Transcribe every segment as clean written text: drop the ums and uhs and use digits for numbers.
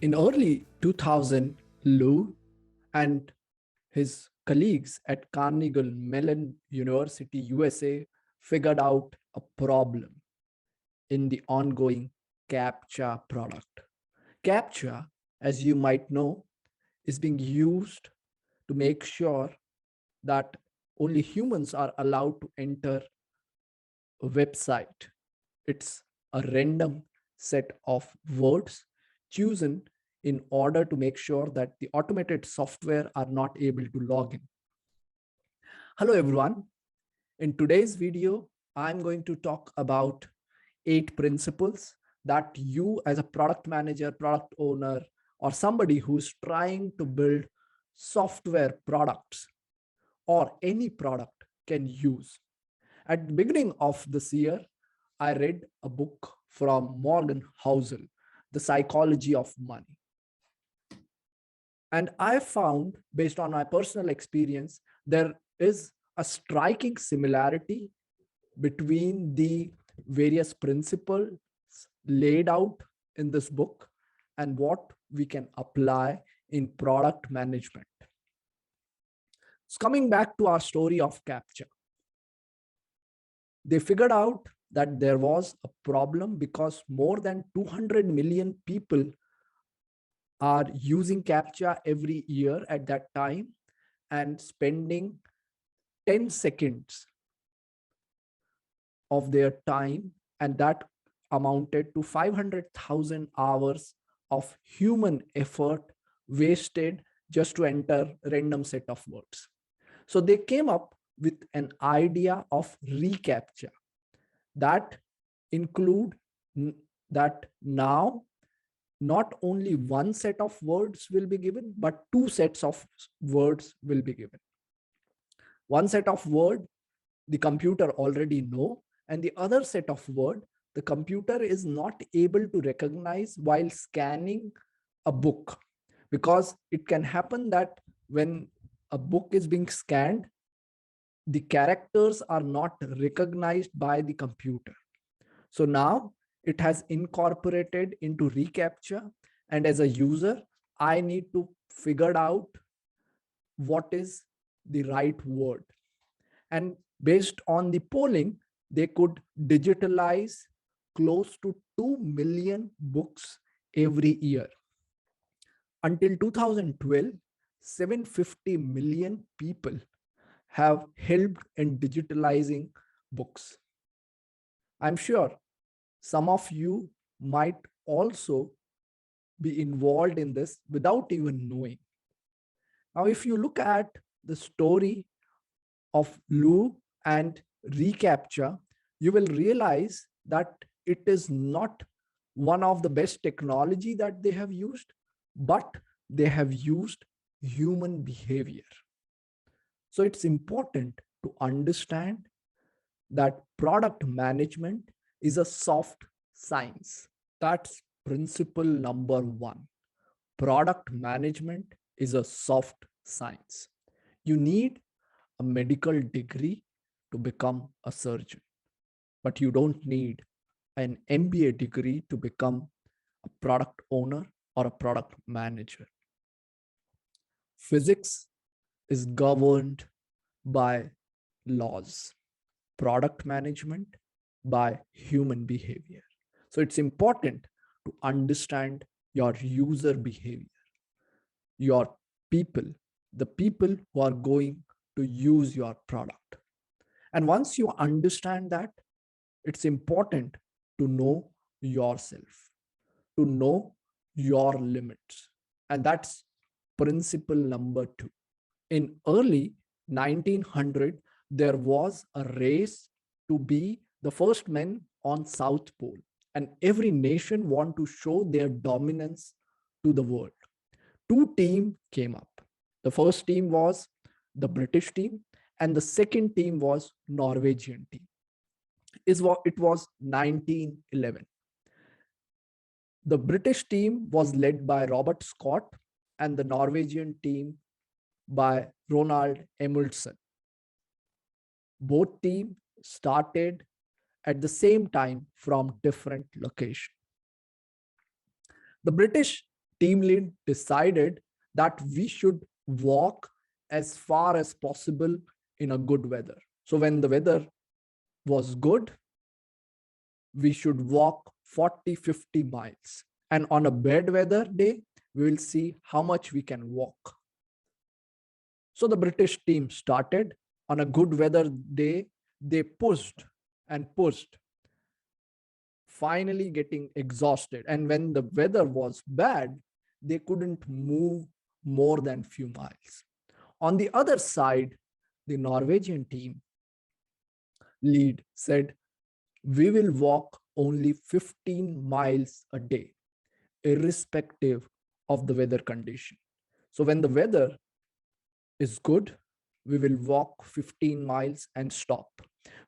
In early 2000, Lou and his colleagues at Carnegie Mellon University, USA, figured out a problem in the ongoing CAPTCHA product. CAPTCHA, as you might know, is being used to make sure that only humans are allowed to enter a website. It's a random set of words chosen in order to make sure that the automated software are not able to log in. Hello, everyone. In today's video, I'm going to talk about 8 principles that you as a product manager, product owner, or somebody who's trying to build software products or any product can use. At the beginning of this year, I read a book from Morgan Housel, The Psychology of Money. And I found, based on my personal experience, there is a striking similarity between the various principles laid out in this book and what we can apply in product management. So coming back to our story of CAPTCHA, they figured out that there was a problem because more than 200 million people are using CAPTCHA every year at that time and spending 10 seconds of their time, and that amounted to 500,000 hours of human effort wasted just to enter random set of words. So they came up with an idea of reCAPTCHA that include that now not only one set of words will be given, but 2 sets of words will be given. One set of word the computer already know, and the other set of word the computer is not able to recognize while scanning a book, because it can happen that when a book is being scanned, the characters are not recognized by the computer. So now it has incorporated into reCAPTCHA, and as a user, I need to figure out what is the right word. And based on the polling, they could digitalize close to 2 million books every year. Until 2012, 750 million people have helped in digitalizing books. I'm sure some of you might also be involved in this without even knowing. Now, if you look at the story of Lou and reCAPTCHA, you will realize that it is not one of the best technology that they have used, but they have used human behavior. So it's important to understand that product management is a soft science. That's principle number 1. Product management is a soft science. You need a medical degree to become a surgeon, but you don't need an MBA degree to become a product owner or a product manager. Physics is governed by laws, product management by human behavior. So it's important to understand your user behavior, your people, the people who are going to use your product. And once you understand that, it's important to know yourself, to know your limits. And that's principle number 2. In early 1900, there was a race to be the first men on South Pole, and every nation want to show their dominance to the world. 2 teams came up. The first team was the British team, and the second team was Norwegian team. It was 1911. The British team was led by Robert Scott, and the Norwegian team by Ronald Emilsen. Both teams started at the same time from different locations. The British team lead decided that we should walk as far as possible in a good weather. So when the weather was good, we should walk 40, 50 miles. And on a bad weather day, we will see how much we can walk. So the British team started. On a good weather day, they pushed and pushed, finally getting exhausted. And when the weather was bad, they couldn't move more than few miles. On the other side, the Norwegian team lead said, we will walk only 15 miles a day, irrespective of the weather condition. So when the weather is good, we will walk 15 miles and stop.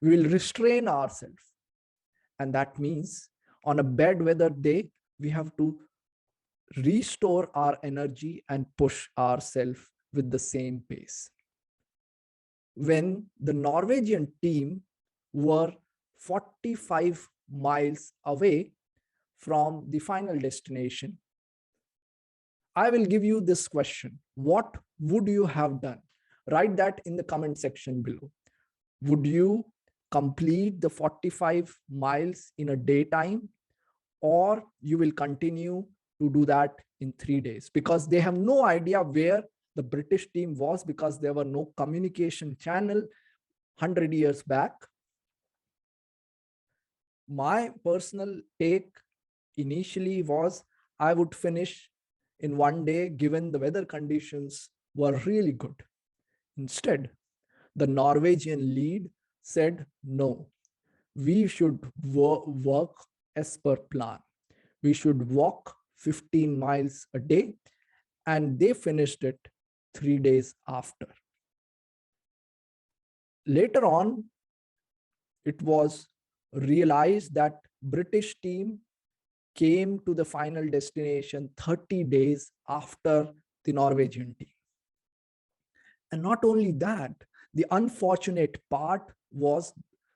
We will restrain ourselves. And that means on a bad weather day, we have to restore our energy and push ourselves with the same pace. When the Norwegian team were 45 miles away from the final destination, I will give you this question. What would you have done? Write that in the comment section below. Would you complete the 45 miles in a daytime, or you will continue to do that in 3 days? Because they have no idea where the British team was, because there were no communication channel 100 years back. My personal take initially was I would finish in 1 day given the weather conditions were really good. Instead, the Norwegian lead said, no, we should work as per plan. We should walk 15 miles a day, and they finished it 3 days after. Later on, it was realized that British team came to the final destination 30 days after the Norwegian team. And not only that, the unfortunate part was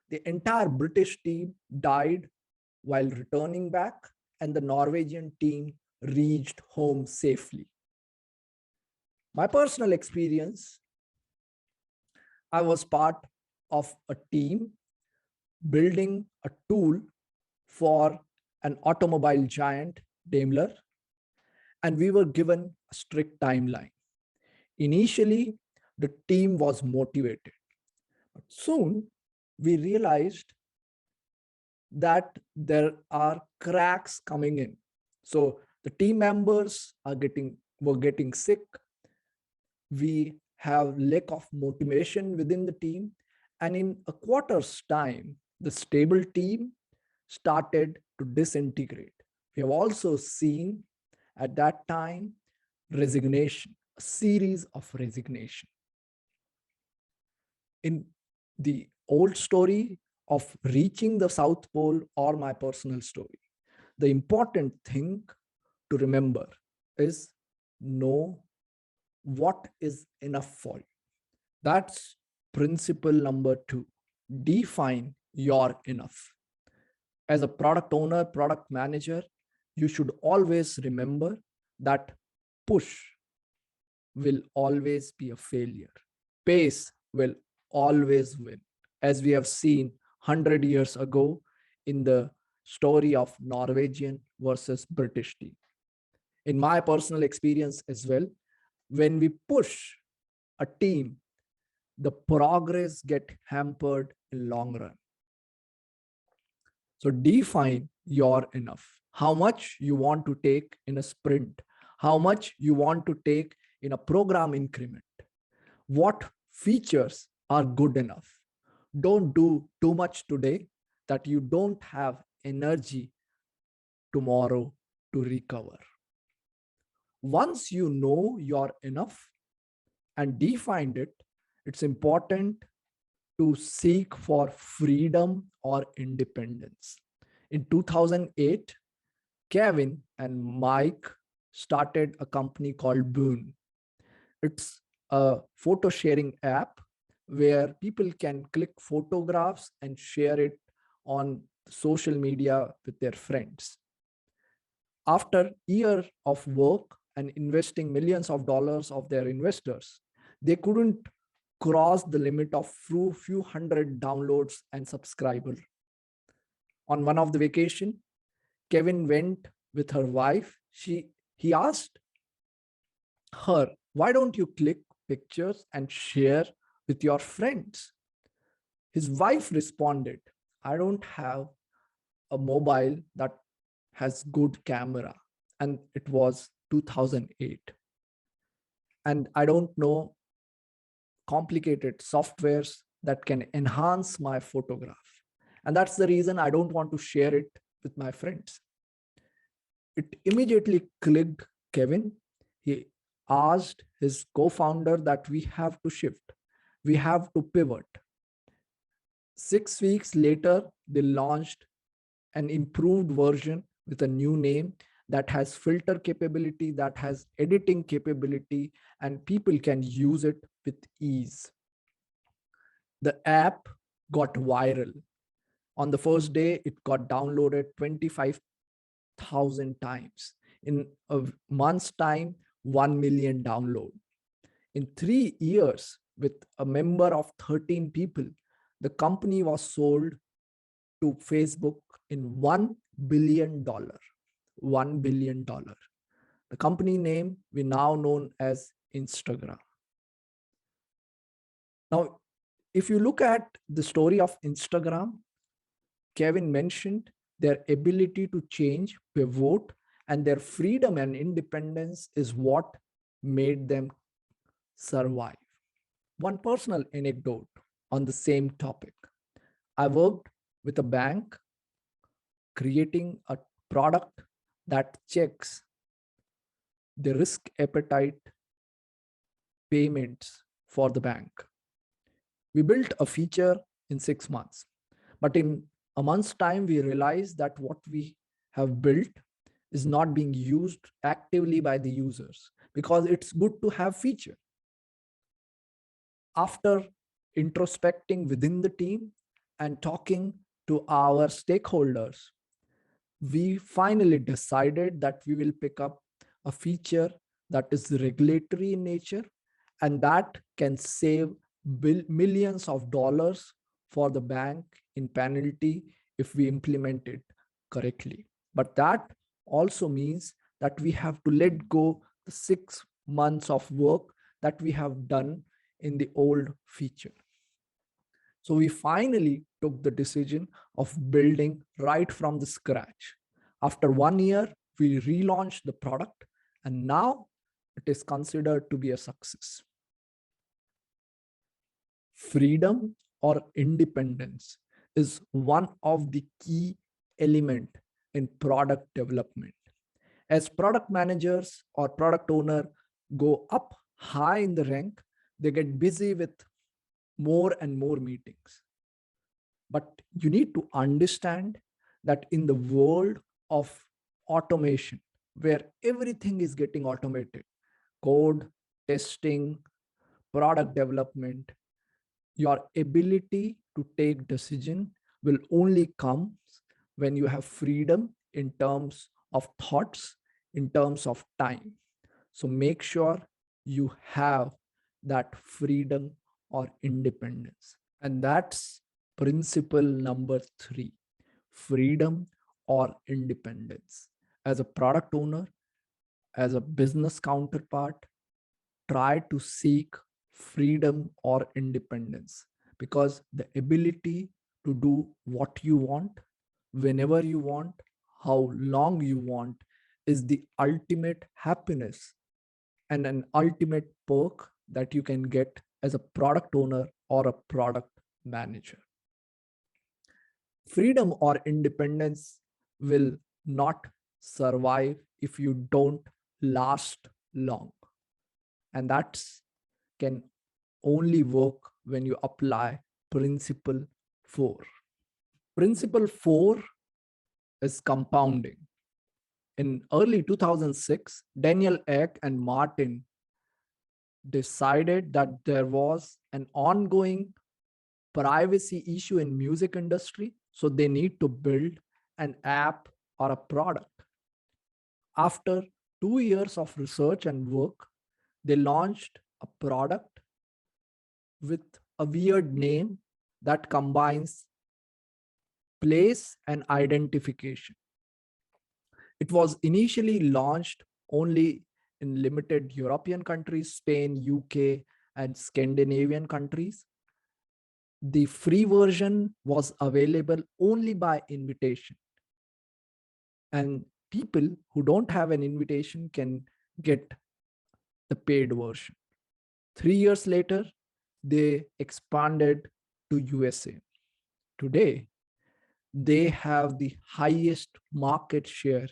the entire British team died while returning back, and the Norwegian team reached home safely. My personal experience, I was part of a team building a tool for an automobile giant, Daimler, and we were given a strict timeline. Initially, the team was motivated, but soon we realized that there are cracks coming in. So the team members were getting sick. We have lack of motivation within the team. And in a quarter's time, the stable team started to disintegrate. We have also seen at that time resignation, a series of resignation. In the old story of reaching the South Pole or my personal story, the important thing to remember is know what is enough for you. That's principle number 2. Define your enough. As a product owner, product manager, you should always remember that push will always be a failure. Pace will always win, as we have seen 100 years ago in the story of Norwegian versus British team. In my personal experience as well, when we push a team, the progress get hampered in long run. So define your enough. How much you want to take in a sprint, how much you want to take in a program increment. What features are good enough? Don't do too much today that you don't have energy tomorrow to recover. Once you know your enough and defined it, it's important to seek for freedom or independence. In 2008, Kevin and Mike started a company called Boon. It's a photo sharing app where people can click photographs and share it on social media with their friends. After years of work and investing millions of dollars of their investors, they couldn't cross the limit of few hundred downloads and subscribers. On one of the vacation, Kevin went with her wife. He asked her, why don't you click pictures and share with your friends? His wife responded, I don't have a mobile that has good camera. And it was 2008. And I don't know complicated softwares that can enhance my photograph. And that's the reason I don't want to share it with my friends. It immediately clicked Kevin. He asked his co-founder that we have to shift. We have to pivot. 6 weeks later, they launched an improved version with a new name that has filter capability, that has editing capability, and people can use it with ease. The app got viral. On the first day, it got downloaded 25,000 times. In a month's time, 1 million download. In 3 years, with a member of 13 people, the company was sold to Facebook in $1 billion. $1 billion. The company name we now known as Instagram. Now, if you look at the story of Instagram, Kevin mentioned their ability to change, pivot, and their freedom and independence is what made them survive. One personal anecdote on the same topic. I worked with a bank creating a product that checks the risk appetite payments for the bank. We built a feature in 6 months, but in a month's time, we realized that what we have built is not being used actively by the users because it's good to have feature. After introspecting within the team and talking to our stakeholders, we finally decided that we will pick up a feature that is regulatory in nature and that can save millions of dollars for the bank in penalty if we implement it correctly. But that also means that we have to let go the 6 months of work that we have done in the old feature. So we finally took the decision of building right from the scratch. After 1 year, we relaunched the product, and now it is considered to be a success. Freedom or independence is one of the key elements in product development. As product managers or product owner go up high in the rank, they get busy with more and more meetings. But you need to understand that in the world of automation, where everything is getting automated, code, testing, product development, your ability to take decision will only come when you have freedom in terms of thoughts, in terms of time. So make sure you have that freedom or independence. And that's principle number 3, freedom or independence. As a product owner, as a business counterpart, try to seek freedom or independence, because the ability to do what you want, whenever you want, how long you want, is the ultimate happiness and an ultimate perk that you can get as a product owner or a product manager. Freedom or independence will not survive if you don't last long. And that can only work when you apply principle 4. Principle 4 is compounding. In early 2006, Daniel Ek and Martin decided that there was an ongoing privacy issue in music industry, so they need to build an app or a product. After 2 years of research and work, they launched a product with a weird name that combines place and identification. It was initially launched only in limited European countries, Spain, UK, and Scandinavian countries. The free version was available only by invitation. And people who don't have an invitation can get the paid version. 3 years later, they expanded to USA. Today, they have the highest market share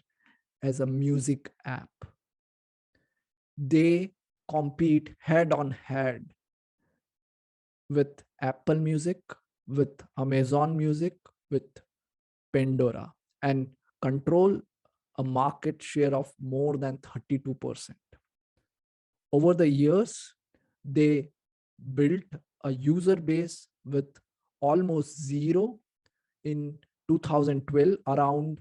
as a music app. They compete head on head with Apple Music, with Amazon Music, with Pandora, and control a market share of more than 32%. Over the years, they built a user base with almost zero. In 2012, around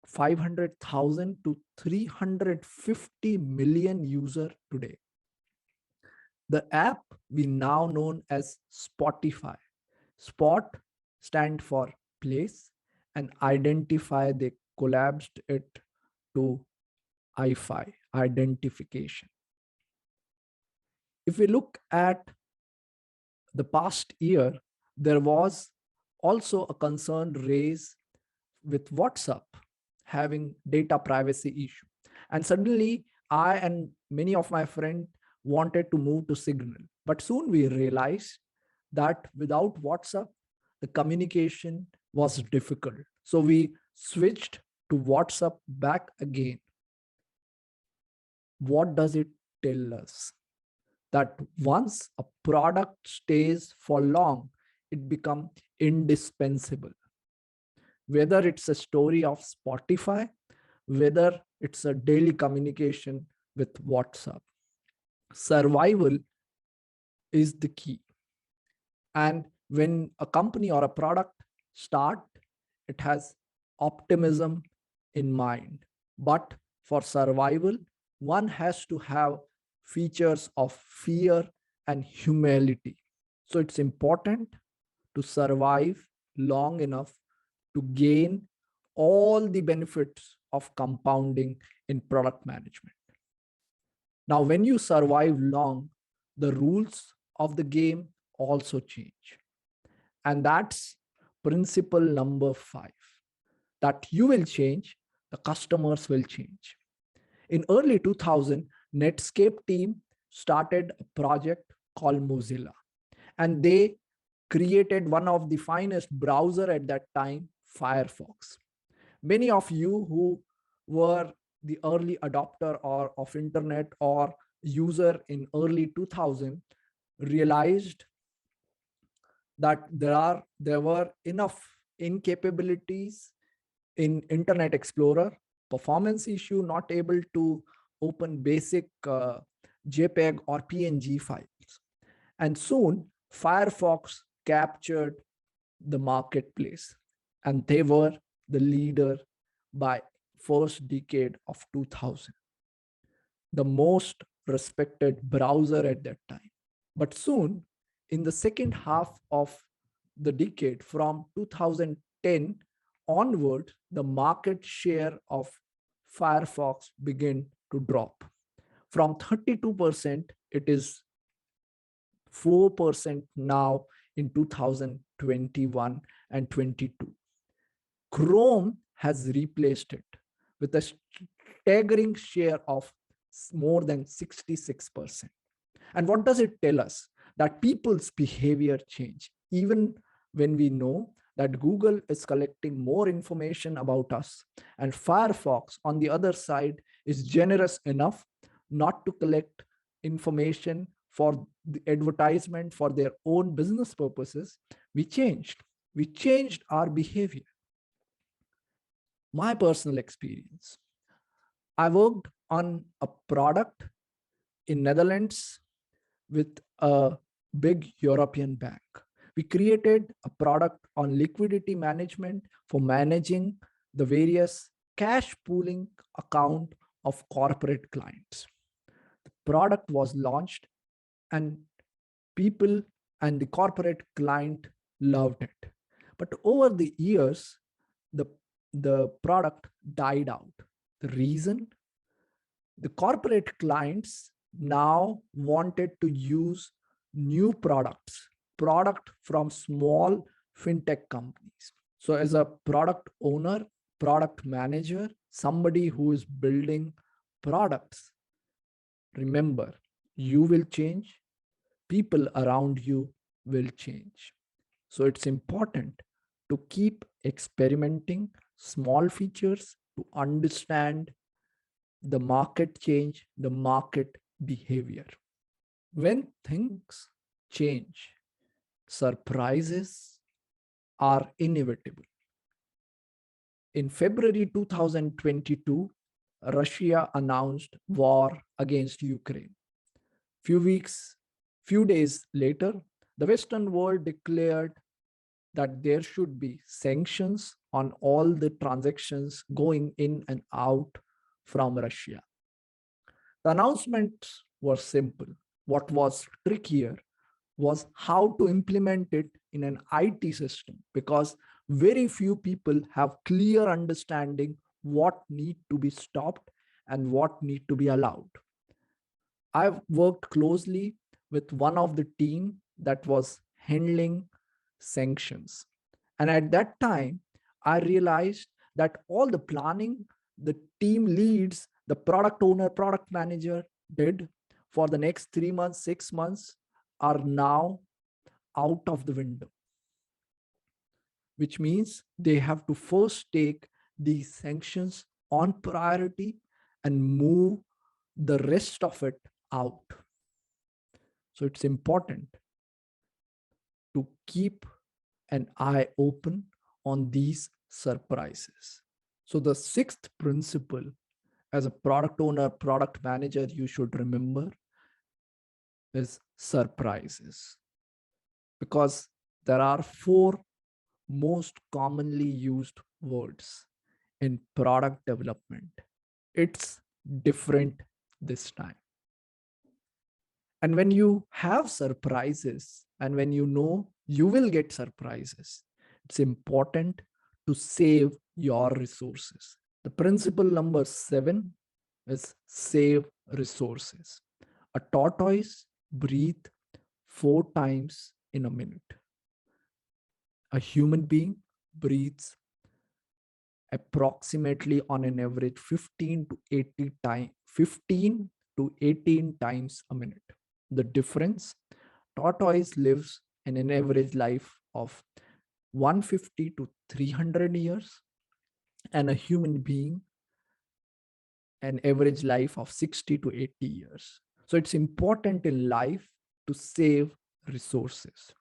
500,000 to 350 million users today. The app we now known as Spotify. Spot stand for place, and identify, they collapsed it to IFI, identification. If we look at the past year, there was also a concern raised with WhatsApp having data privacy issue. And suddenly I and many of my friends wanted to move to Signal. But soon we realized that without WhatsApp, the communication was difficult. So we switched to WhatsApp back again. What does it tell us? That once a product stays for long, it becomes indispensable. Whether it's a story of Spotify, whether it's a daily communication with WhatsApp, survival is the key. And when a company or a product start, it has optimism in mind. But for survival, one has to have features of fear and humility. So it's important to survive long enough to gain all the benefits of compounding in product management. Now, when you survive long, the rules of the game also change. And that's principle number 5, that you will change, the customers will change. In early 2000, Netscape team started a project called Mozilla, and they created one of the finest browser at that time, Firefox. Many of you who were the early adopter or of internet or user in early 2000 realized that there were enough incapabilities in Internet Explorer, performance issue, not able to open basic JPEG or PNG files. And soon Firefox captured the marketplace, and they were the leader by first decade of 2000, the most respected browser at that time. But soon, in the second half of the decade, from 2010 onward, the market share of Firefox began to drop. From 32%, it is 4% now in 2021 and 22. Chrome has replaced it with a staggering share of more than 66%. And what does it tell us? That people's behavior change, even when we know that Google is collecting more information about us, and Firefox, on the other side, is generous enough not to collect information for the advertisement for their own business purposes. We changed our behavior. My personal experience, I worked on a product in Netherlands with a big European bank. We created a product on liquidity management for managing the various cash pooling account of corporate clients. The product was launched and people and the corporate client loved it. But over the years, the, the product died out. The reason? The corporate clients now wanted to use new product from small fintech companies. So as a product owner, product manager, somebody who is building products, remember, you will change, people around you will change. So it's important to keep experimenting small features to understand the market change, the market behavior. When things change, surprises are inevitable. In February 2022, Russia announced war against Ukraine. Few days later, the Western world declared that there should be sanctions on all the transactions going in and out from Russia. The announcements were simple. What was trickier was how to implement it in an IT system, because very few people have clear understanding what need to be stopped and what need to be allowed. I've worked closely with one of the team that was handling sanctions. And at that time, I realized that all the planning the team leads, the product owner, product manager did for the next 3 months, 6 months are now out of the window, which means they have to first take these sanctions on priority and move the rest of it out. So it's important to keep an eye open on these surprises. So the sixth principle as a product owner, product manager, you should remember is surprises, because there are 4 most commonly used words in product development. It's different this time. And when you have surprises and when you know you will get surprises, it's important to save your resources. The principle number 7 is save resources. A tortoise breathes 4 times in a minute. A human being breathes approximately on an average 15 to 18 times a minute. The difference, tortoise lives in an average life of 150 to 300 years, and a human being an average life of 60 to 80 years. So it's important in life to save resources.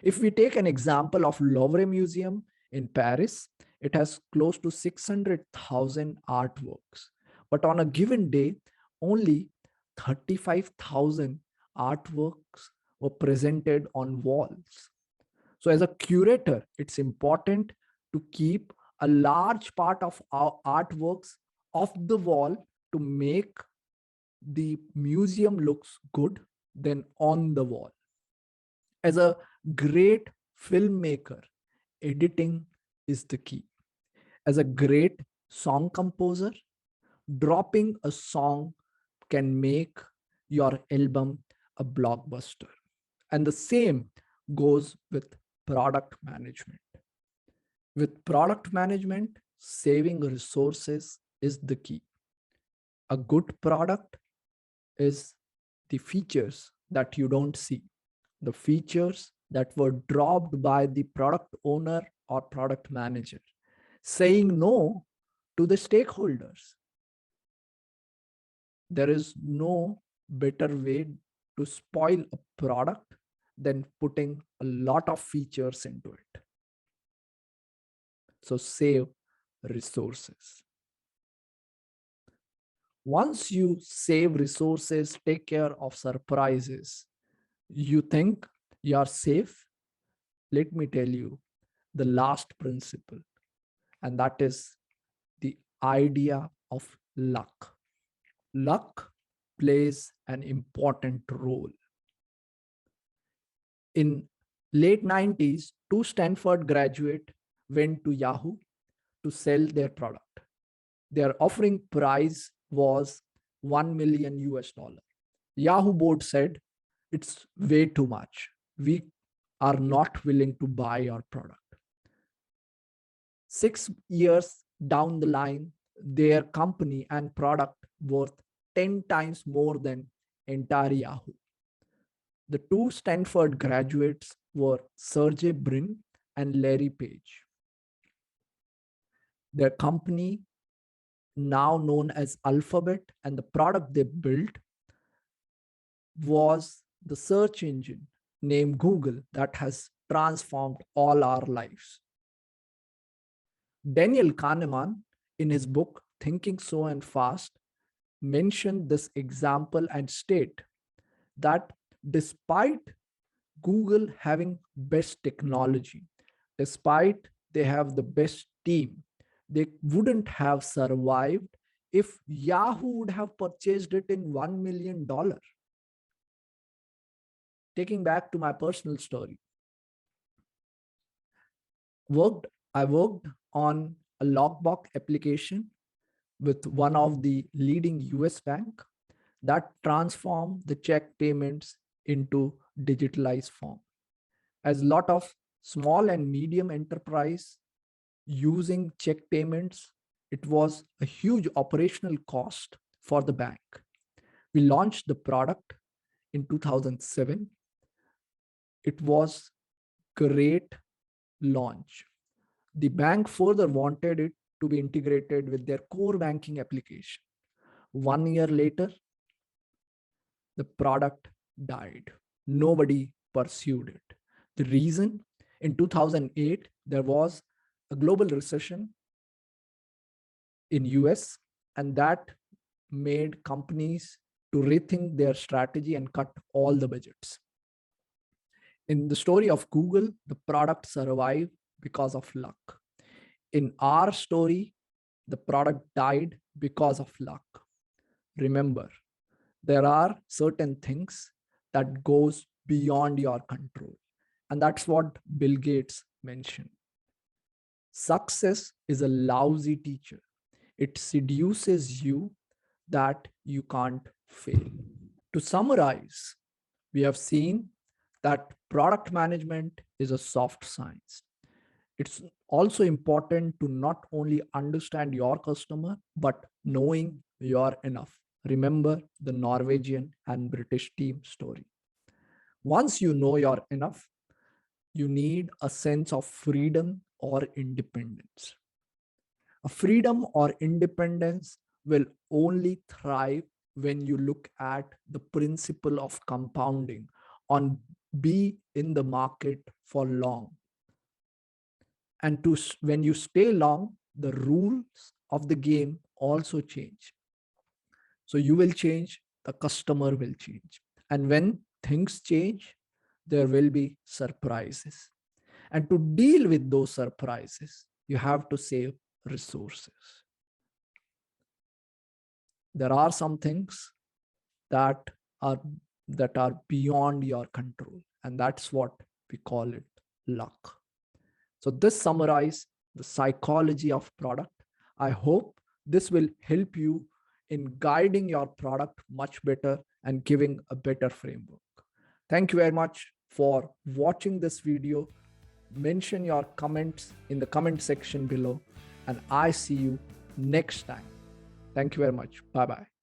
If we take an example of Louvre Museum in Paris, it has close to 600,000 artworks. But on a given day, only 35,000 artworks were presented on walls. So as a curator, it's important to keep a large part of our artworks off the wall to make the museum looks good than on the wall. As a great filmmaker, editing is the key. As a great song composer, dropping a song can make your album a blockbuster. And the same goes with product management. With product management, saving resources is the key. A good product is the features that you don't see, the features that were dropped by the product owner or product manager, saying no to the stakeholders. There is no better way to spoil a product than putting a lot of features into it. So save resources. Once you save resources, take care of surprises, you think you are safe. Let me tell you the last principle, and that is the idea of luck. Luck plays an important role. In late 90s, two Stanford graduates went to Yahoo to sell their product. Their offering price was 1 million US dollar. Yahoo board said, it's way too much. We are not willing to buy your product. 6 years down the line, their company and product worth 10 times more than entire Yahoo. The two Stanford graduates were Sergey Brin and Larry Page. Their company, now known as Alphabet, and the product they built was the search engine named Google that has transformed all our lives. Daniel Kahneman, in his book Thinking Slow and Fast, mentioned this example and state that despite Google having best technology, despite they have the best team, they wouldn't have survived if Yahoo would have purchased it in $1 million. Taking back to my personal story, I worked on a logbook application with one of the leading US bank that transformed the check payments into digitalized form. As a lot of small and medium enterprise using check payments, it was a huge operational cost for the bank. We launched the product in 2007. It was great launch. The bank further wanted it to be integrated with their core banking application. 1 year later, the product died. Nobody pursued it. The reason, in 2008, there was a global recession in US, and that made companies to rethink their strategy and cut all the budgets. In the story of Google, the product survived because of luck. In our story, the product died because of luck. Remember, there are certain things that goes beyond your control. And that's what Bill Gates mentioned. Success is a lousy teacher. It seduces you that you can't fail. To summarize, we have seen that product management is a soft science. It's also important to not only understand your customer, but knowing you're enough. Remember the Norwegian and British team story. Once you know you're enough, you need a sense of freedom or independence. A freedom or independence will only thrive when you look at the principle of compounding on be in the market for long. And when you stay long, the rules of the game also change. So you will change, the customer will change. And when things change, there will be surprises. And to deal with those surprises, you have to save resources. There are some things that are beyond your control, and that's what we call it luck. So this summarizes the psychology of product. I hope this will help you in guiding your product much better and giving a better framework. Thank you very much for watching this video. Mention your comments in the comment section below, and I see you next time. Thank you very much. Bye-bye.